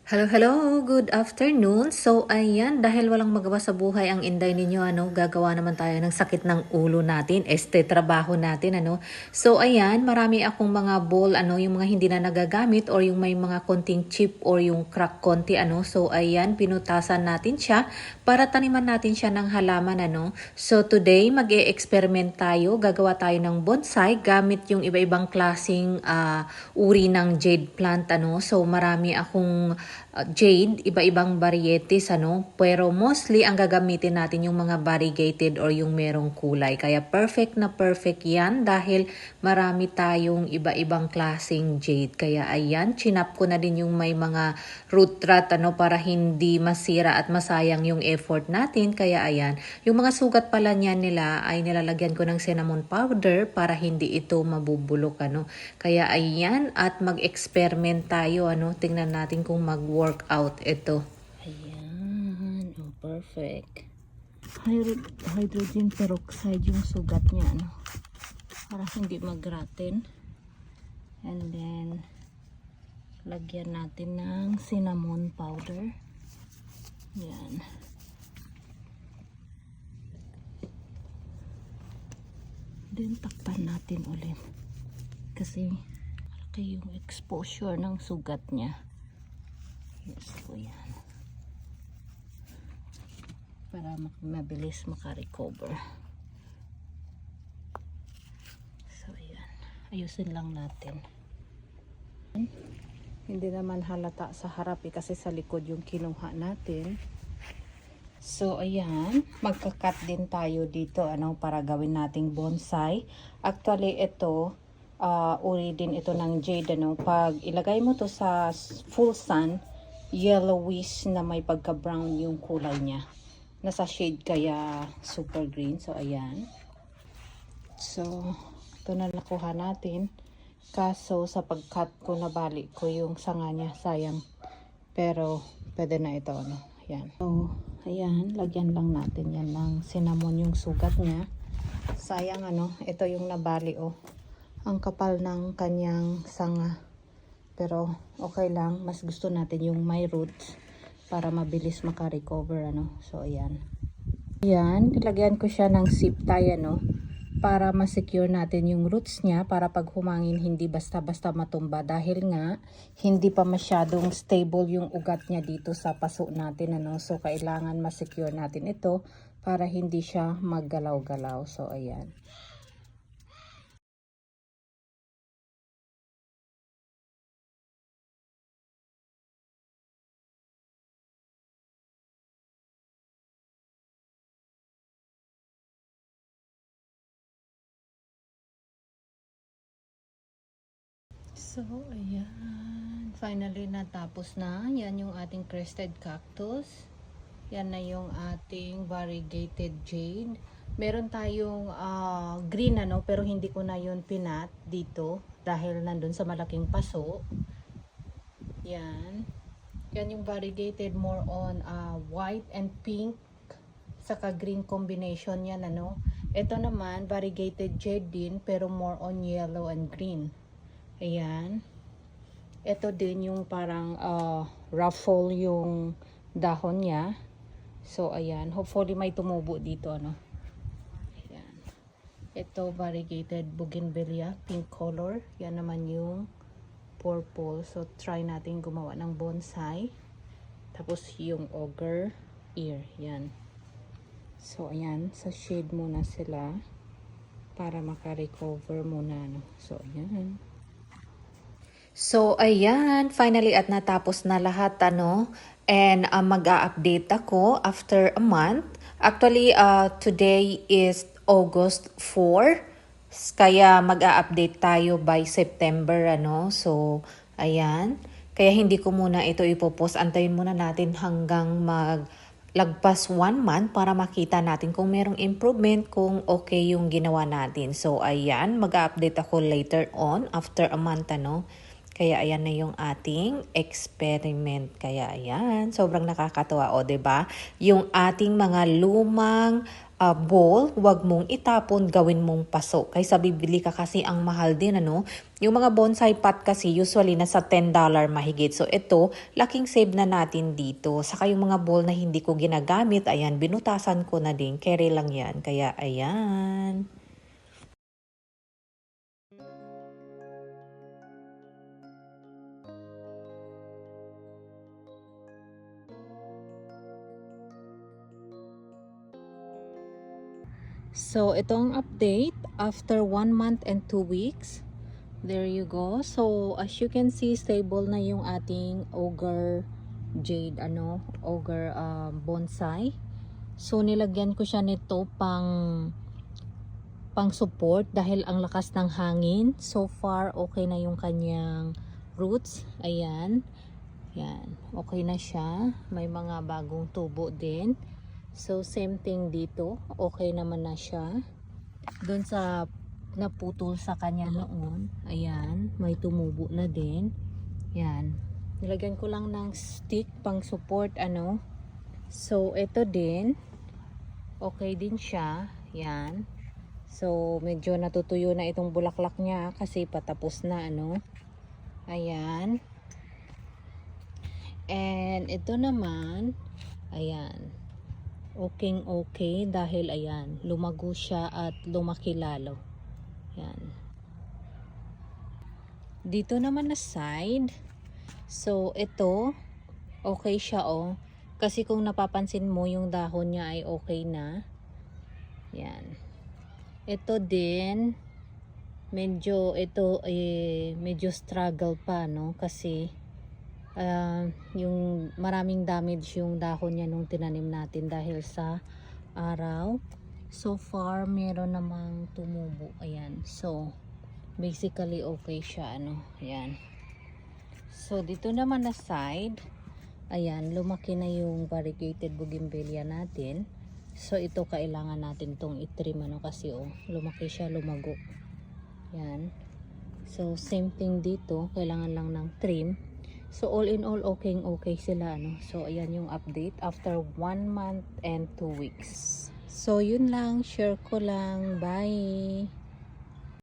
Hello, hello! Good afternoon. So, ayan, dahil walang magawa sa buhay ang inday ninyo, gagawa naman tayo ng sakit ng ulo natin, trabaho natin, So, ayan, marami akong mga bowl, yung mga hindi na nagagamit or yung may mga konting chip or yung crack konti, So, ayan, pinutasan natin siya para taniman natin siya ng halaman, So, today, mag-e-experiment tayo, gagawa tayo ng bonsai gamit yung iba-ibang klaseng uri ng jade plant, So, marami akong jade, iba-ibang varieties, Pero mostly ang gagamitin natin yung mga variegated or yung merong kulay. Kaya perfect na perfect yan dahil marami tayong iba-ibang klaseng jade. Kaya ayan, chinap ko na din yung may mga root rot, para hindi masira at masayang yung effort natin. Kaya ayan, yung mga sugat pala niyan nila ay nilalagyan ko ng cinnamon powder para hindi ito mabubulok, Kaya ayan, at mag-experiment tayo, Tingnan natin kung mag-workout ito. Ayan, oh, perfect. Hydrogen peroxide yung sugat niya, para hindi magratin. And then, lagyan natin ng cinnamon powder. Yan. Then, takpan natin ulit. Kasi, malaki yung exposure ng sugat niya. Yes, so yan. Para mabilis makarecover. So, ayan. Ayusin lang natin. Hindi naman halata sa harap kasi sa likod yung kinuha natin. So, ayan. Magka-cut din tayo dito, para gawin nating bonsai. Actually, ito, uri din ito ng jade, Pag ilagay mo to sa full sun, yellowish na may pagka-brown yung kulay niya. Nasa shade kaya super green. So, ayan. So, ito na nakuha natin. Kaso, sa pag-cut ko, nabalik ko yung sanga niya. Sayang. Pero, pwede na ito, Ayan. So, ayan. Lagyan lang natin yan ng cinnamon yung sugat niya. Sayang, Ito yung nabali, Ang kapal ng kanyang sanga. Pero, okay lang. Mas gusto natin yung may roots para mabilis makarecover, So, ayan. Ayan, nilagyan ko siya ng zip tie, para ma-secure natin yung roots niya para pag humangin hindi basta-basta matumba dahil nga hindi pa masyadong stable yung ugat niya dito sa paso natin, So, kailangan ma-secure natin ito para hindi siya maggalaw-galaw. So, ayan. So, ayan. Finally, natapos na. Yan yung ating crested cactus. Yan na yung ating variegated jade. Meron tayong green, pero hindi ko na yun pinat dito dahil nandun sa malaking paso. Yan. Yan yung variegated, more on white and pink saka green combination yan, Ito naman, variegated jade din pero more on yellow and green. Ayan. Ito din yung parang ruffle yung dahon niya. So, ayan. Hopefully may tumubo dito, Ayan. Ito, variegated bougainvillea, pink color. Yan naman yung purple. So, try natin gumawa ng bonsai. Tapos, yung ogre ear. Yan. So, ayan. Sa shade muna sila para makarecover muna, So, ayan. So, ayan, finally at natapos na lahat, and mag-a-update ako after a month. Actually, today is August 4, kaya mag-a-update tayo by September, So, ayan. Kaya hindi ko muna ito ipopost. Antayin muna natin hanggang lagpas 1 month para makita natin kung merong improvement, kung okay yung ginawa natin. So, ayan, mag-a-update ako later on after a month, Kaya ayan na yung ating experiment. Kaya ayan, sobrang nakakatuwa, 'di ba? Yung ating mga lumang bowl, wag mong itapon, gawin mong paso. Kaysa bibili ka kasi ang mahal din, ano? Yung mga bonsai pot kasi usually nasa $10 mahigit. So ito, laking save na natin dito. Saka yung mga bowl na hindi ko ginagamit, ayan, binutasan ko na din. Carry lang yan. Kaya ayan. So, ito ang update after 1 month and 2 weeks. There you go. So, as you can see, stable na yung ating ogre jade, ogre bonsai. So, nilagyan ko siya nito pang support dahil ang lakas ng hangin. So far, okay na yung kanyang roots. Ayan. Yan. Okay na siya. May mga bagong tubo din. So, same thing dito. Okay naman na siya. Doon sa naputol sa kanya noon. Ayan. May tumubo na din. Yan. Nilagyan ko lang ng stick pang support, So, ito din. Okay din siya. Yan. So, medyo natutuyo na itong bulaklak niya kasi patapos na, Ayan. And ito naman, ayan. Okay dahil ayan, lumago siya at lumaki lalo. Ayan. Dito naman na side. So, ito, okay siya, Kasi kung napapansin mo, yung dahon niya ay okay na. Ayan. Ito din medyo struggle pa, kasi yung maraming damage yung dahon niya nung tinanim natin dahil sa araw. So far meron namang tumubo, ayan. So basically okay siya, ayan. So dito naman na side, ayan, lumaki na yung variegated bougainvillea natin. So ito kailangan natin tong itrim, kasi lumaki siya, lumago. Yan. So same thing dito, kailangan lang ng trim. So all in all, okay sila, So ayan yung update after 1 month and 2 weeks. So yun lang, share ko lang. Bye.